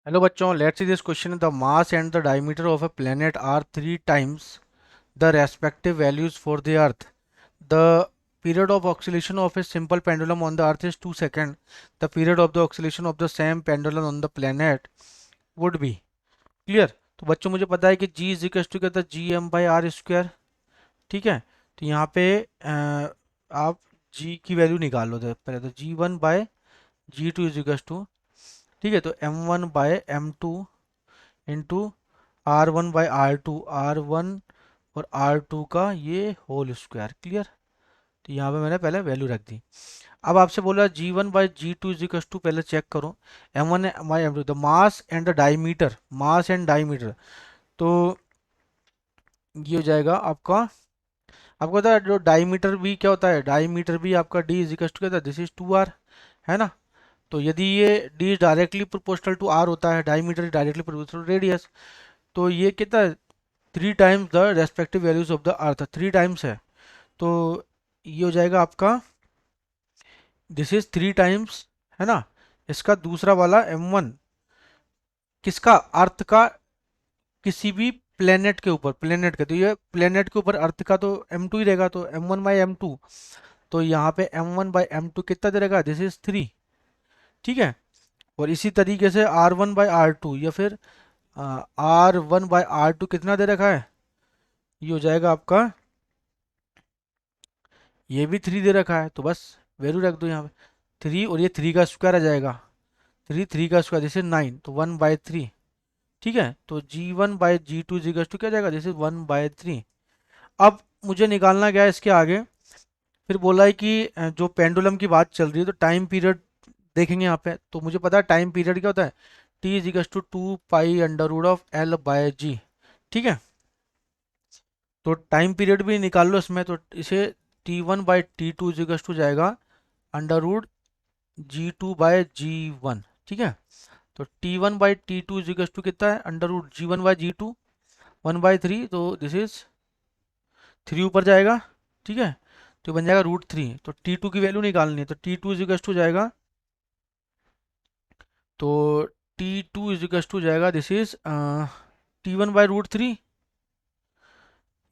Hello बच्चों, let's see this question. The mass and the diameter of a planet are 3 times the respective values for the Earth. The period of oscillation of a simple pendulum on the Earth is 2 seconds. The period of the oscillation of the same pendulum on the planet would be clear. तो बच्चों मुझे पता है कि G is equal to क्या था, G M by r square. ठीक है. तो यहाँ पे आप G की वैल्यू निकाल लो. तो पहले तो G1/G2 इज इक्वल टू, ठीक है, तो M1/M2 इंटू R1/R2 और R2 का ये होल स्क्वायर. क्लियर. तो यहाँ पे मैंने पहले वैल्यू रख दी. अब आपसे बोला G1/G2 इज इक्वल टू, पहले चेक करो M1/M2 the mass and the diameter. Mass and diameter, तो ये हो जाएगा आपका. आपको पता है जो डायमीटर भी क्या होता है, डायमीटर भी आपका D इज इक्वल टू क्या था, दिस इज 2R, है ना. तो यदि ये D directly proportional to R होता है, diameter directly proportional to radius, तो ये कितना, 3 times the respective values of the earth. 3 times है, तो ये हो जाएगा आपका, दिस इज 3 टाइम्स, है ना. इसका दूसरा वाला M1 किसका, अर्थ का, किसी भी प्लेनेट के ऊपर, प्लेनेट का, तो ये प्लेनेट के ऊपर अर्थ का तो M2 ही रहेगा, तो M1/M2. तो यहाँ पे M1/M2 कितना दे रहेगा, दिस इज 3. ठीक है. और इसी तरीके से R1/R2 या फिर R1/R2 कितना दे रखा है, ये हो जाएगा आपका, ये भी 3 दे रखा है, तो बस वैल्यू रख दो यहाँ पे 3, और ये 3 का स्क्वायर आ जाएगा. 3 का स्क्वायर जैसे 9, तो 1/3. ठीक है. तो G1/G2 इज इक्वल टू क्या जाएगा, जैसे 1/3. अब मुझे निकालना क्या है इसके आगे. फिर बोला है कि जो पेंडुलम की बात चल रही है, तो टाइम पीरियड देखेंगे यहाँ पे. तो मुझे पता है टाइम पीरियड क्या होता है, T is equal to 2π√L/G. ठीक है. तो टाइम पीरियड भी निकाल लो इसमें, तो इसे T1/T2 इज इक्वल टू जाएगा √G2/G1. ठीक है. तो T1/T2 इज इक्वल टू कितना है, √G1/G2, 1/3, तो दिस इज 3 ऊपर जाएगा. ठीक है. तो बन जाएगा √3. तो T2 की वैल्यू निकालनी है, तो T2 इज इक्वल टू जाएगा, तो T2 इज इक्वल टू जाएगा, दिस इज T1/√3.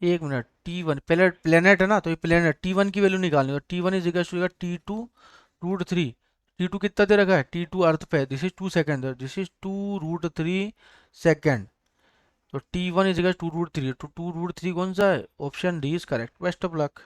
एक मिनट, T1 पहले प्लेनेट है ना, तो ये प्लेनेट T1 की वैल्यू निकालनी है. T1 is equal to T2√3. T2 कितना दे रखा है, T2 अर्थ पे, this is 2 second, this is 2√3 second. तो T1 इज इक्वल टू 2√3, तो 2√3 कौन सा है, option D is correct. Best of luck.